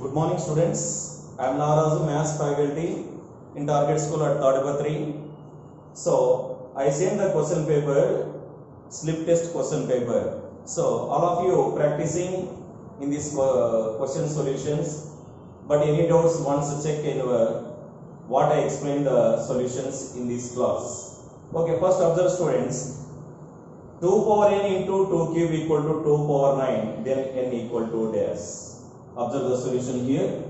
Good morning, students. I am Narazu, Maths faculty in Target School at Tadipatri. So, I sent the question paper, slip test question paper. So, all of you practicing in these question solutions. But any doubts, once check in what I explained the solutions in this class. Okay, first observe students. 2 power n into 2 cube equal to 2 power 9, then n equal to dash. Observe the solution here.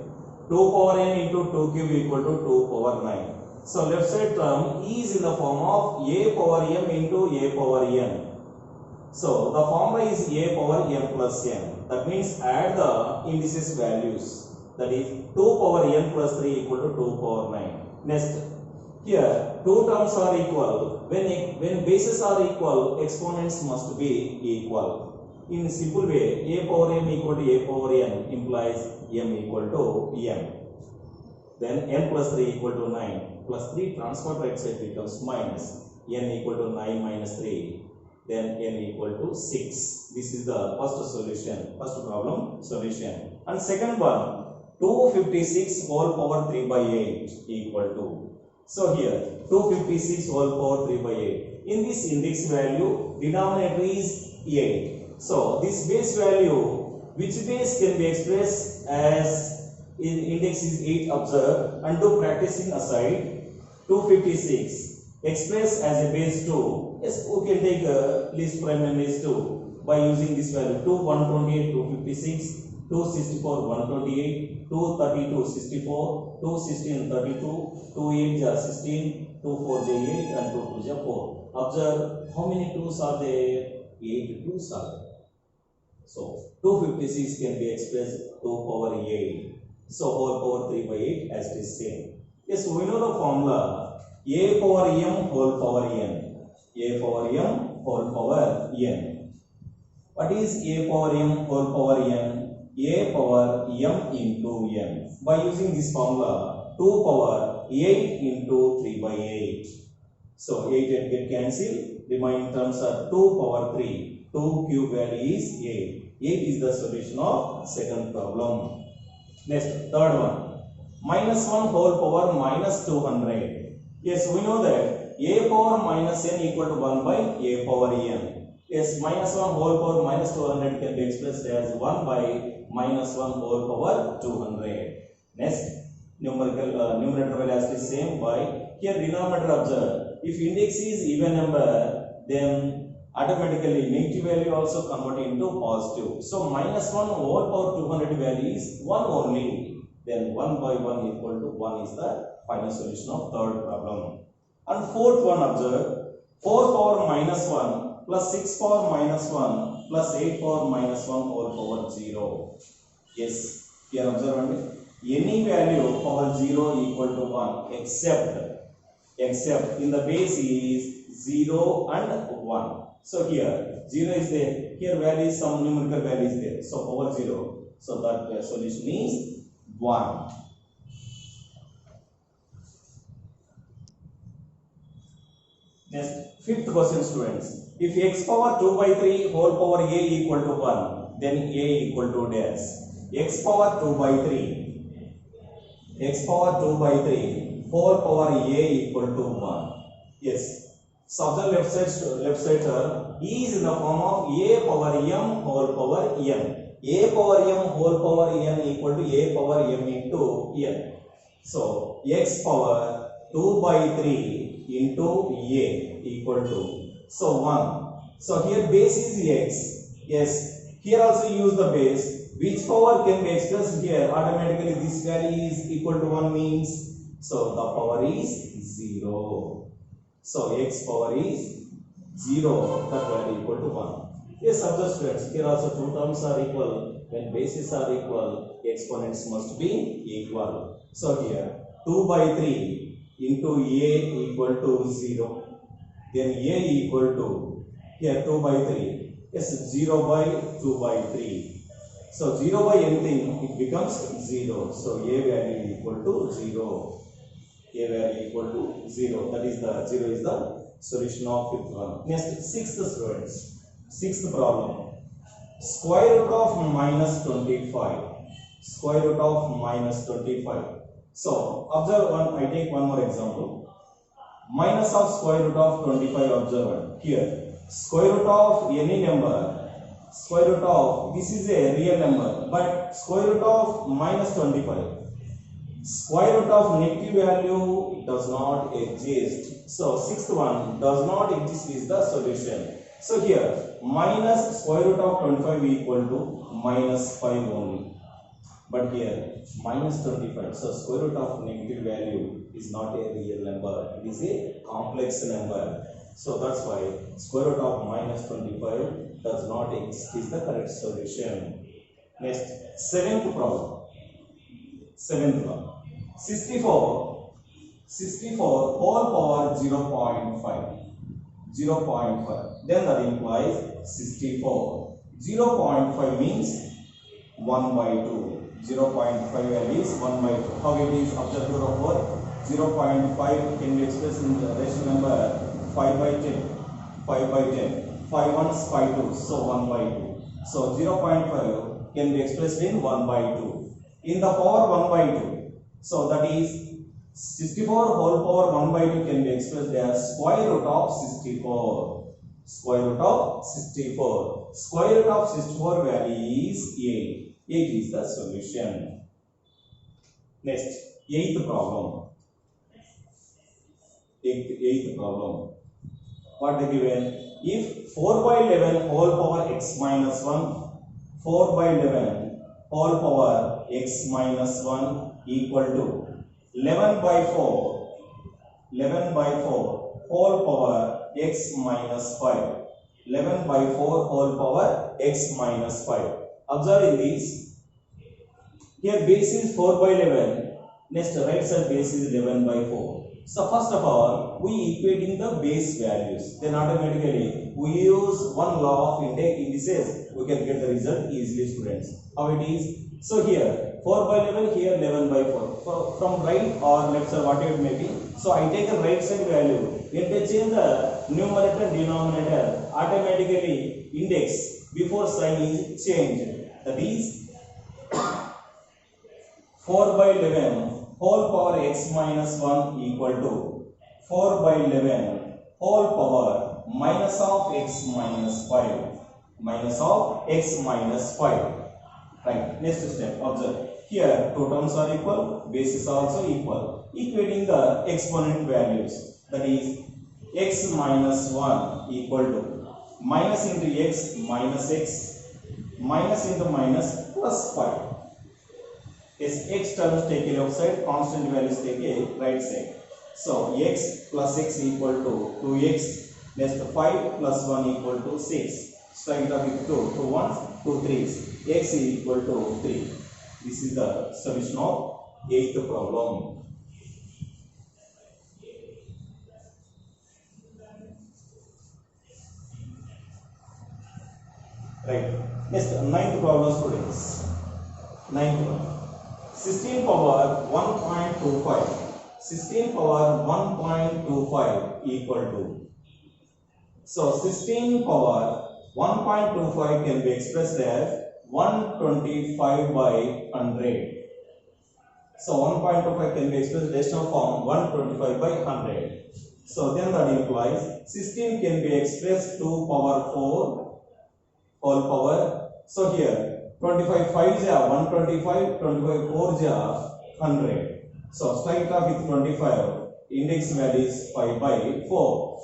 2 power n into 2 cube equal to 2 power 9. So left side term is in the form of a power m into a power n. So the formula is a power m plus n. That means add the indices values. That is 2 power n plus 3 equal to 2 power 9. Next, here two terms are equal. When bases are equal, exponents must be equal. In a simple way, a power m equal to a power n implies m equal to m. Then n plus 3 equal to 9. Plus 3 transfer right side becomes minus. N equal to 9 minus 3. Then n equal to 6. This is the first solution, first problem solution. And second one, 256 whole power 3 by 8 equal to. So here 256 whole power 3 by 8. In this index value, denominator is 8. So this base value, which base can be expressed as in index is 8, observe, and do practicing aside. 256 expressed as a base 2. Yes, we can take least prime and least 2 by using this value. 2 128 256, 264 128, 232 64, 216 32, 2 8 16, 2 4 8, and 2 2 4. Observe how many 2's are there? 8 2's are there. So 256 can be expressed 2 power 8. So whole power 3 by 8 as it is same. Yes, we know the formula. A power m whole power n. A power m whole power n. What is a power m whole power n? A power m into n. By using this formula, 2 power 8 into 3 by 8. So 8 and get cancelled. Remaining terms are 2 power 3. 2 cube value is 8. 8 is the solution of second problem. Next, third one. Minus 1 whole power minus 200. Yes, we know that a power minus n equal to 1 by a power n. Yes, minus 1 whole power minus 200 can be expressed as 1 by minus 1 whole power 200. Next, numerator value is the same by here denominator observe. If index is even number, then automatically negative value also convert into positive. So minus 1 whole power 200 value is 1 only. Then 1 by 1 equal to 1 is the final solution of third problem. And fourth one observe. 4 power minus 1 plus 6 power minus 1 plus 8 power minus 1 whole power 0. Yes, here observe any value power 0 equal to 1 except in the base is 0 and 1. So here 0 is there, here value is some numerical value is there, so power 0. So that solution is 1. Next, fifth question students. If x power 2 by 3 whole power a equal to 1, then a equal to dash. X power 2 by 3. X power 2 by 3 whole power a equal to 1. Yes. So the left side term is in the form of a power m whole power n. A power m whole power n equal to a power m into n. So x power 2 by 3 into a equal to, so 1. So here base is x. Yes, here also use the base. Which power can be expressed here? Automatically this value is equal to 1 means, so the power is 0. So x power is 0, that value equal to 1. Yes, observe students, here also two terms are equal. When bases are equal, exponents must be equal. So here 2 by 3 into a equal to 0. Then a equal to, here 2 by 3. Yes, 0 by 2 by 3. So 0 by anything, it becomes 0. So a value equal to 0. A value equal to 0. That is the 0 is the solution of fifth one. Next, sixth students. Sixth problem. Square root of minus 25. square root of minus 25. So observe one, I take one more example. Minus of square root of 25, observe here. Square root of any number, square root of, this is a real number, but square root of minus 25. Square root of negative value does not exist. So sixth one, does not exist is the solution. So here minus square root of 25 equal to minus 5 only. But here minus 25. So square root of negative value is not a real number. It is a complex number. So that's why square root of minus 25 does not exist is the correct solution. Next, seventh problem. Seventh one. 64 whole power 0.5. 0.5. Then that implies 64. 0.5 means 1 by 2. 0.5 value is 1 by 2. How it is? Observe your work. 0.5 can be expressed in the rational number 5 by 10. 5 by 10. 5 ones, 5 twos. So 1 by 2. So 0.5 can be expressed in 1 by 2. In the power 1 by 2. So that is 64 whole power 1 by 2 can be expressed as square root of 64. Square root of 64. Square root of 64 value is 8. 8 is the solution. Next, eighth problem. Eighth problem. What they given? If 4 by 11 whole power x minus 1, 4 by 11 whole power x minus 1 equal to 11 by 4 whole power x minus 5. 11 by 4 whole power x minus 5. Observe in this. Here base is 4 by 11. Next right side base is 11 by 4. So first of all, we equating the base values. Then automatically we use one law of indices. We can get the result easily, students. How it is? So here 4 by 11, here 11 by 4. From right or left side, whatever it may be. So I take a right side value. Interchange the numerator and denominator. Automatically index before sign is changed. That is 4 by 11 whole power x minus 1 equal to 4 by 11 whole power minus of x minus 5. Minus of x minus 5. Right. Next step. Observe. Here two terms are equal. Base is also equal. Equating the exponent values. That is x minus 1 equal to minus into x minus x minus into minus plus 5. Yes, x terms take a left side, constant values take a right side. So x plus x equal to 2x. Next 5 plus 1 equal to 6. Strike it up with 2 ones, 2 threes. X is equal to 3. This is the solution of eighth problem. Right. Next, ninth problem, students. Ninth one. 16 power 1.25. 16 power 1.25 equal to. So 16 power 1.25 can be expressed as 125 by 100. So 1.25 can be expressed decimal form 125 by 100. So then that implies 16 can be expressed to power 4 whole power. So here 25 5s are 125, 25 4s are 100. So strike it off with 25. Index value is 5 by 4.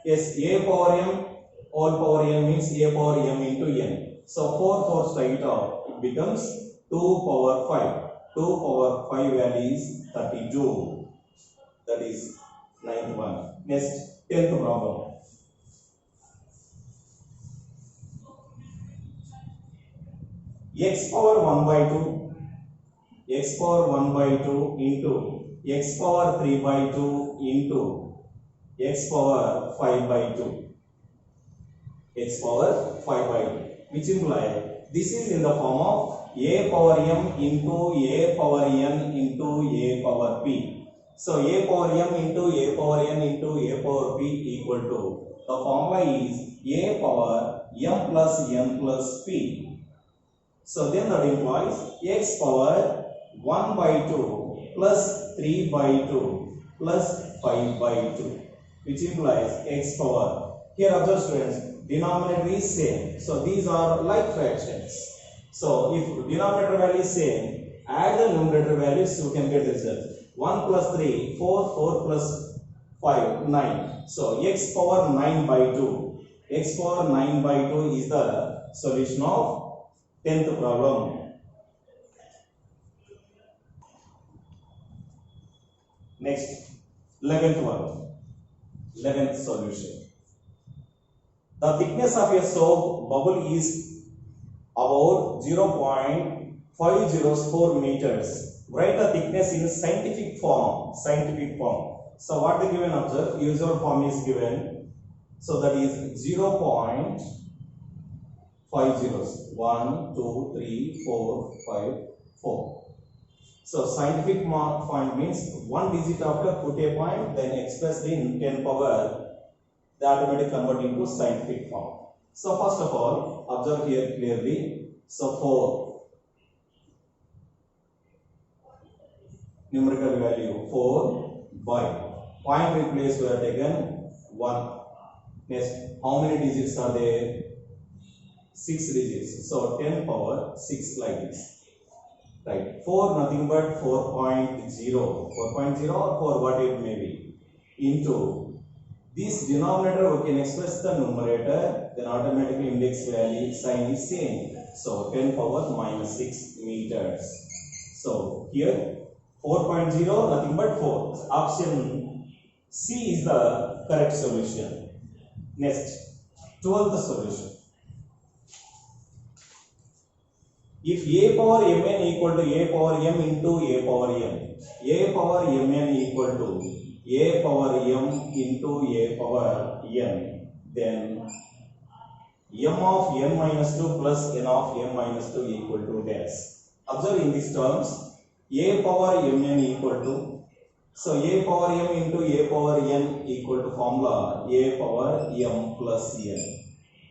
Yes, a power m all power n means a power m into n. So 4 strike it off. It becomes 2 power 5. 2 power 5 value is 32. That is ninth one. Next, 10th problem. X power 1 by 2, x power 1 by 2 into x power 3 by 2 into x power 5 by 2. X power 5 by 2. Which implies this is in the form of a power m into a power n into a power p. So a power m into a power n into a power p equal to, the formula is a power m plus n plus p. So then that implies x power 1 by 2 plus 3 by 2 plus 5 by 2, which implies x power. Here observe students, denominator is same. So these are like fractions. So if denominator value is same, add the numerator values, you can get the result. 1 plus 3, 4, 4 plus 5, 9. So x power 9 by 2. X power 9 by 2 is the solution of 10th problem. Next, 11th one. 11th solution. The thickness of a soap bubble is about 0.504 meters. Write the thickness in scientific form. Scientific form. So what the given observe? Usual form is given. So that is 0.50. 1, 2, 3, 4, 5, 4. So scientific form means one digit after put a point, then expressed in 10 power. They automatically convert into scientific form. So first of all, observe here clearly. So 4. Numerical value 4 by. Point replace we are taken 1. Next, how many digits are there? 6 digits. So 10 power 6 like this. Right. 4 nothing but 4.0. 4.0 or 4 what it may be. Into this denominator we can express the numerator, then automatically index value sign is same. So 10 power minus 6 meters. So here 4.0 nothing but 4. Option C is the correct solution. Next, 12th solution. If a power mn equal to a power m into a power m, a power mn equal to a power m into a power n, then m of n minus 2 plus n of m minus 2 equal to dash. Observe in these terms, a power mn equal to, so a power m into a power n equal to formula a power m plus n.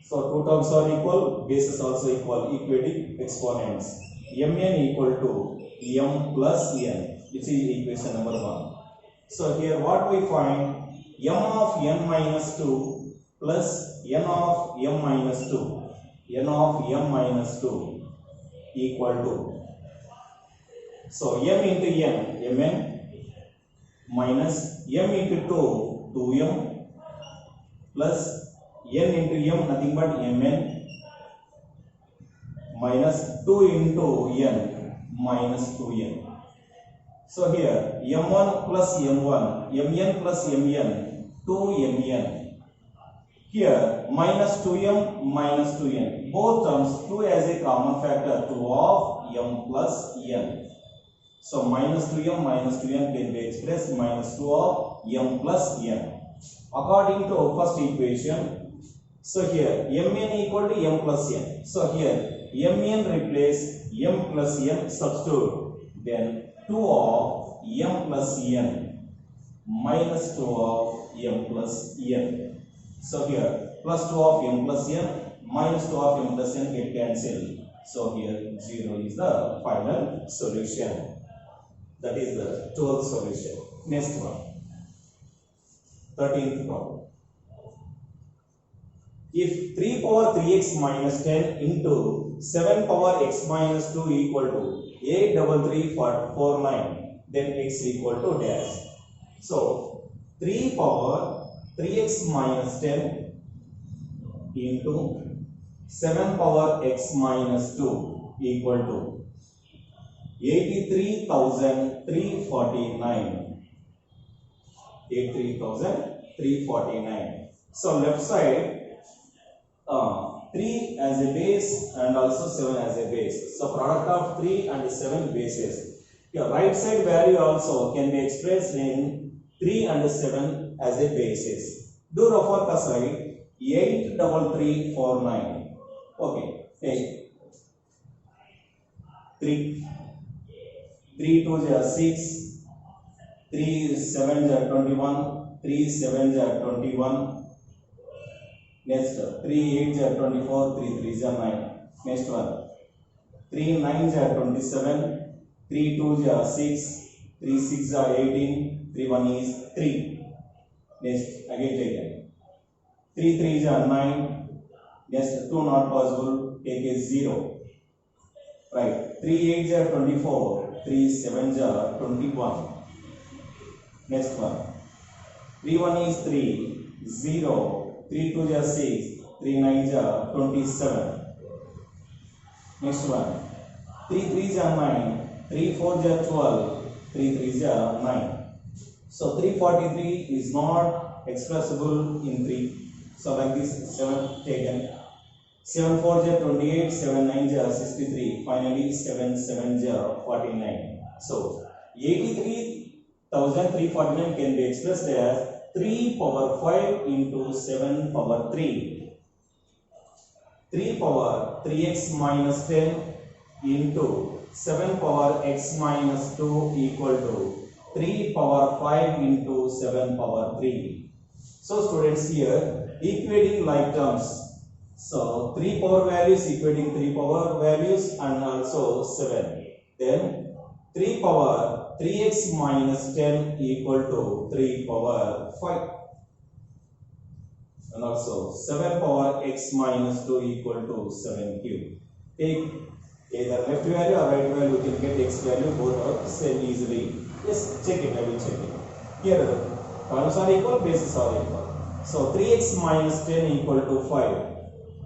So two terms are equal, bases also equal, equating exponents. Mn equal to m plus n, which is equation number 1. So here what we find, m of n minus 2 plus n of m minus 2, n of m minus 2 equal to, so m into n, mn minus m into 2, 2m plus n into m nothing but mn minus 2 into n minus 2n. So here m1 plus m1, mn plus mn, 2mn. Here minus 2m minus 2n. Both terms 2 as a common factor, 2 of m plus n. So minus 2m minus 2n can be expressed minus 2 of m plus n. According to first equation, so here mn equal to m plus n. So here mn replace m plus n, substitute, then 2 of m plus n minus 2 of m plus n. So here plus 2 of m plus n minus 2 of m plus n get cancelled. So here 0 is the final solution. That is the 12th solution. Next one, 13th problem. If 3 power 3x minus 10 into 7 power x minus 2 equal to 83349, then x equal to dash. So 3 power 3x minus 10 into 7 power x minus 2 equal to 83,349. 83,349. So left side 3 as a base and also 7 as a base. So product of 3 and 7 bases. Your right side value also can be expressed in 3 and 7 as a basis. Do refer the side 83349. Okay. 3 2s are 6. 3 7s are 21. 3 7s are 21. Next 3 8s are 24. 3 3s are 9. Next one 3 9s are 27, 3 2s are 6, 3 6 are 18, 3 1 is 3. Next, again take it. 3 3s are 9. Next, 2 not possible, take a 0. Right, 3 8s are 24, 3 7s are 21. Next one, 3 1 is 3, 0, 3 2s are 6, 3 9s are 27. Next one, 3 3s are 9, 3 4s are 12, 3 3s are 9. So 343 is not expressible in 3. So like this, 7 taken. 7 4s are 28, 7 9s are 63. Finally 7 7s are 49. So 83,349 can be expressed as 3 power 5 into 7 power 3. 3 power 3x minus 10 into 7 power x minus 2 equal to 3 power 5 into 7 power 3. So students, here equating like terms. So 3 power values equating 3 power values and also 7. Then 3 power 3x minus 10 equal to 3 power 5. And also 7 power x minus 2 equal to 7 cube. Take either left value or right value, we can get x value, both are same easily. Yes, check it, I will check it. Here columns are equal, bases are equal. So 3x minus 10 equal to 5.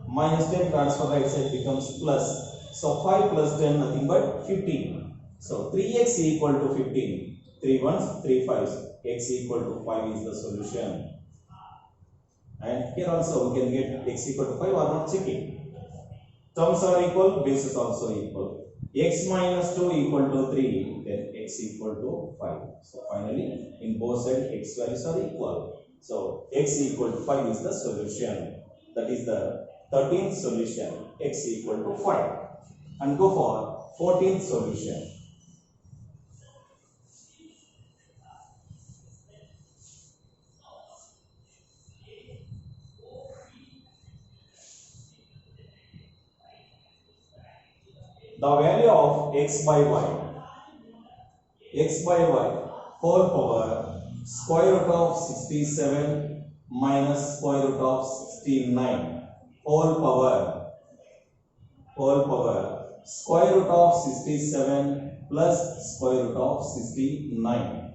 Minus 10 transfer right side becomes plus. So 5 plus 10 nothing but 15. So 3x equal to 15. 3 ones, 3 fives. X equal to 5 is the solution. And here also we can get x equal to 5 or not, checking. Terms are equal, bases also equal. X minus 2 equal to 3, then x equal to 5. So finally, in both sides, x values are equal. So x equal to 5 is the solution. That is the 13th solution, x equal to 5. And go for 14th solution. The value of x by y whole power square root of 67 minus square root of 69 whole power square root of 67 plus square root of 69.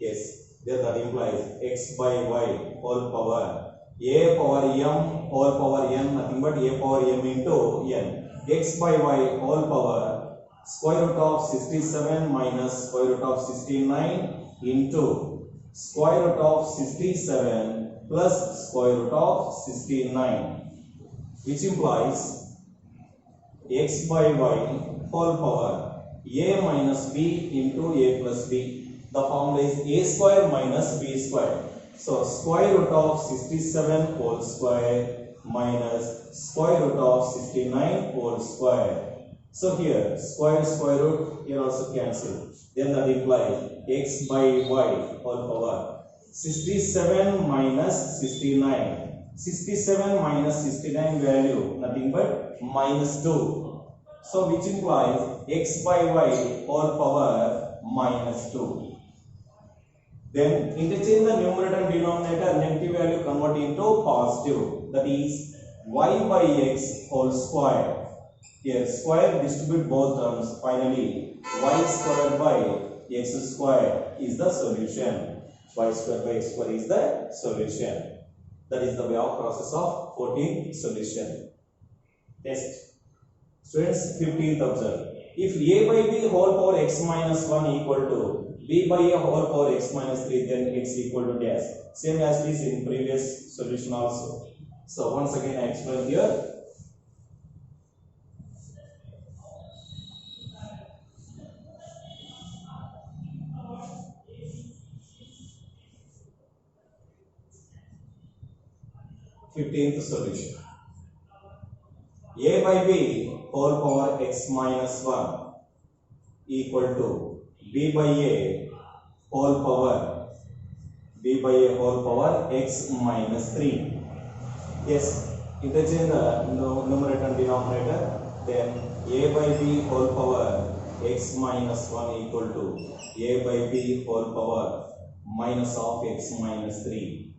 Yes, there that implies x by y whole power a power m whole power n, nothing but a power m into n. X by y whole power square root of 67 minus square root of 69 into square root of 67 plus square root of 69, which implies x by y whole power a minus b into a plus b. The formula is a square minus b square. So square root of 67 whole square minus square root of 69 whole square. So here square root here also cancel. Then that implies x by y whole power 67 minus 69. 67 minus 69 value nothing but minus 2. So which implies x by y whole power minus 2. Then interchange the numerator and denominator, negative value convert into positive. That is y by x whole square. Here square distribute both terms. Finally y squared by x square is the solution. Y squared by x square is the solution. That is the way of process of 14th solution. Test. Students, 15th observe. If a by b whole power x minus 1 equal to b by a whole power x minus 3, then x equal to dash. Same as this in previous solution also. So once again I explain here. Fifteenth solution. A by b whole power x minus 1 equal to b by a whole power x minus 3. Yes, interchange the numerator and denominator, then a by b whole power x minus 1 equal to a by b whole power minus of x minus 3.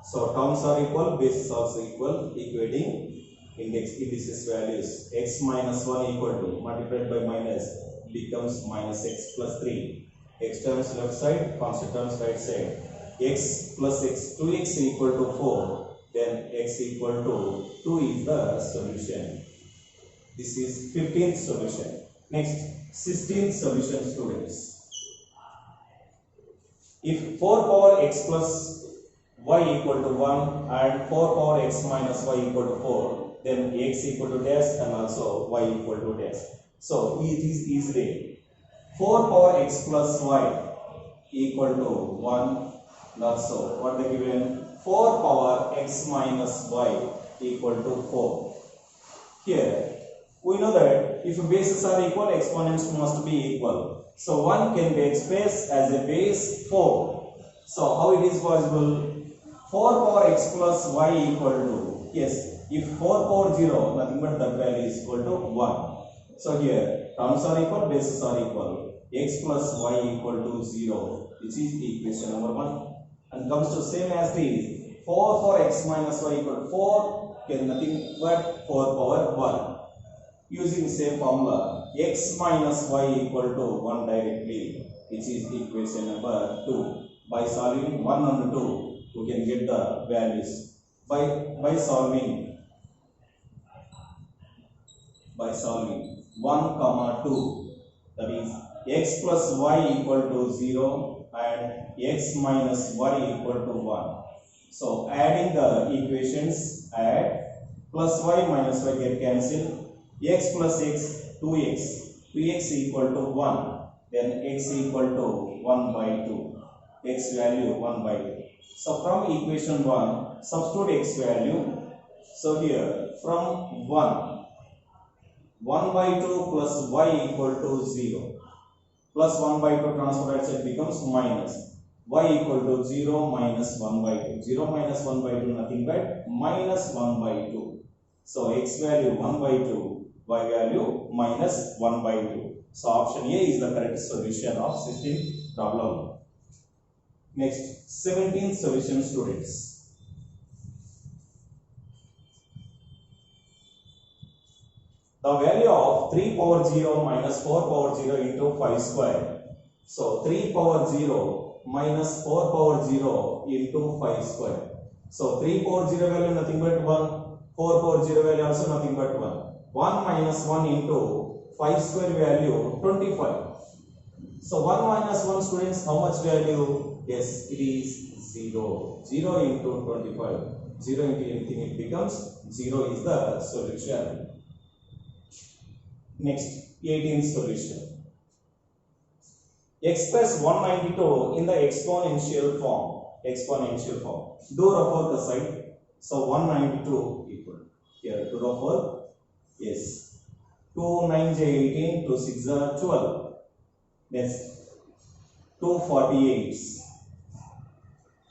So terms are equal, bases also equal, equating indices values. X minus 1 equal to multiplied by minus becomes minus x plus 3. X terms left side, constant terms right side. X plus x, 2x equal to 4, then x equal to 2 is the solution. This is 15th solution. Next, 16th solution, students. If 4 power x plus y equal to 1 and 4 power x minus y equal to 4, then x equal to dash and also y equal to dash. So it is easily 4 power x plus y equal to 1. Not so. What they given? 4 power x minus y equal to 4. Here we know that if bases are equal, exponents must be equal. So 1 can be expressed as a base 4. So how it is possible? 4 power x plus y equal to, yes, if 4 power 0, nothing but that value is equal to 1. So here terms are equal, bases are equal. X plus y equal to 0, which is equation number 1. And comes to same as this, 4 for x minus y equal to 4 can nothing but 4 power 1. Using same formula, x minus y equal to 1 directly, which is equation number 2. By solving 1 and 2, we can get the values. By solving 1 comma 2, that is x plus y equal to 0 and x minus y equal to 1. So adding the equations, add plus y minus y get cancelled. X plus x, 2x equal to 1, then x equal to 1 by 2, x value 1 by 2. So from equation 1, substitute x value. So here from 1 by 2 plus y equal to 0, plus 1 by 2 transfer right side becomes minus, y equal to 0 minus 1 by 2. 0 minus 1 by 2 nothing but minus 1 by 2. So x value 1 by 2, y value minus 1 by 2. So option A is the correct solution of 16th problem. Next, 17th solution, students. The value of 3 power 0 minus 4 power 0 into 5 square. So 3 power 0 minus 4 power 0 into 5 square. So 3 power 0 value nothing but 1. 4 power 0 value also nothing but 1. 1 minus 1 into 5 square value 25. So 1 minus 1, students, how much value? Yes, it is 0. 0 into 25. 0 into anything, it becomes 0 is the solution. Next, 18th solution. Express 192 in the exponential form. Do refer the side. So 192 equal. Here, to refer. Yes. 2 9s are 18, 2 6s are 12. Next, 2 48s,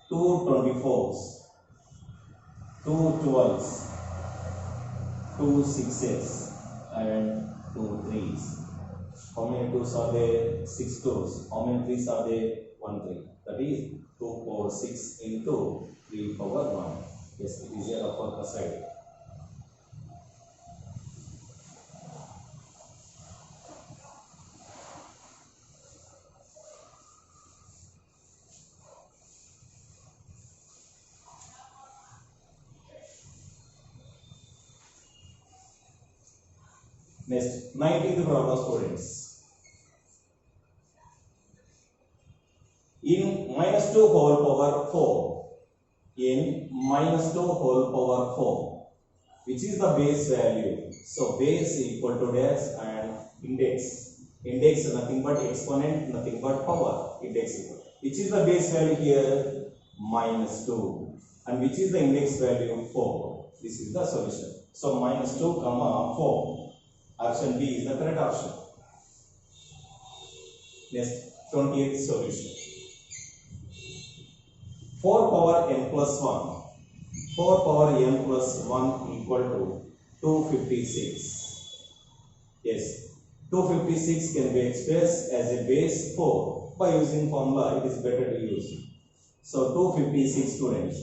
2 24s, 2 12s, 2 6s, and 2 3s. How many 2s are there? 6 2s. How many 3s are there? 1 3. That is 2 power 6 into 3 power 1. Yes, it is here upper the side. Next, 19th problem, students. In minus 2 whole power 4, which is the base value? So base equal to dash and index. Index is nothing but exponent, nothing but power. Index equal. Which is the base value here? Minus 2. And which is the index value? 4. This is the solution. So minus 2 comma 4. Option B is the correct option. Next, 20th solution. 4 power n plus 1. 4 power n plus 1 equal to 256. Yes, 256 can be expressed as a base 4. By using formula, it is better to use. So 256 students.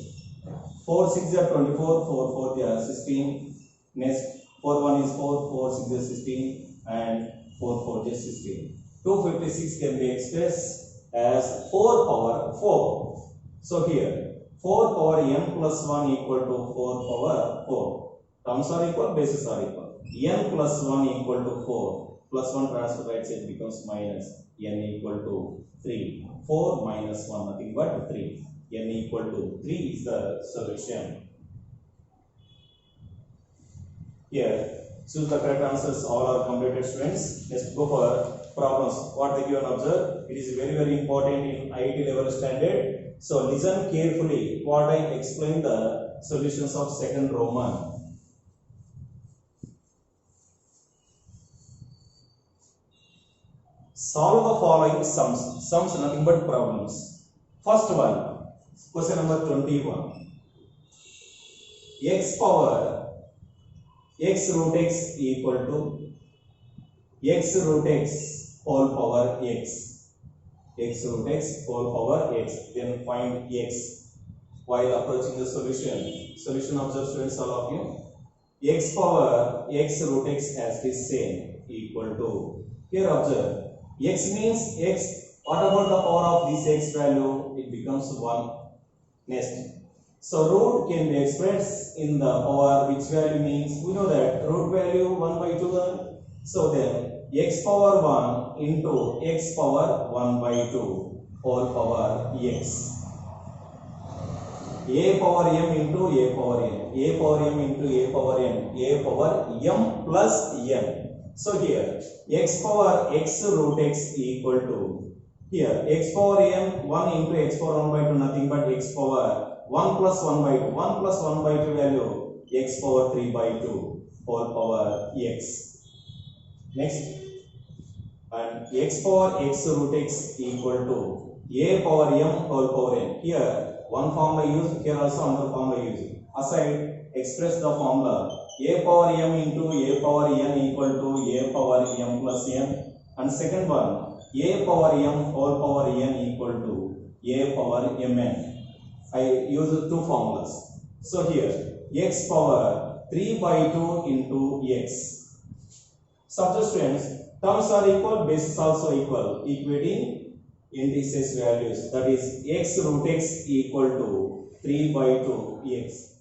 4 6 are 24, 4 4 are 16. Next 4 1 is 4, 4 6 is 16, and 4 4 is 16. 256 can be expressed as 4 power 4. So here 4 power n plus 1 equal to 4 power 4. Terms are equal, bases are equal. N plus 1 equal to 4. Plus 1 transfer right side becomes minus. N equal to 3. 4 minus 1 nothing but 3. N equal to 3 is the solution. Here, choose the correct answers. All are completed, students. Let's go for problems. What the given observe? It is very important in IIT level standard. So listen carefully what I explain the solutions of second Roman. Solve the following sums. Sums nothing but problems. First one, question number 21. X power x root x equal to x root x whole power x. X root x whole power x. Then find x. While approaching the solution, observe students, all of you. X power x root x has the same equal to. Here observe. X means x. What about the power of this x value? It becomes 1. Next. So root can be expressed in the power which value means, we know that root value 1 by 2. So then x power 1 into x power 1 by 2 whole power x. A power m into a power n. A power m into a power n. A power m plus n. So here x power x root x equal to, here x power m 1 into x power 1 by 2 nothing but x power 1 plus 1 by 2. 1 plus 1 by 2 value x power 3 by 2 whole power x. Next, and x power x root x equal to a power m whole power n. Here one formula used, here also another formula used. Aside, express the formula a power m into a power n equal to a power m plus n, and second one a power m whole power n equal to a power mn. I use two formulas. So here x power 3 by 2 into x. Subject students, terms are equal, bases also equal, equating indices values, that is x root x equal to 3 by 2 x.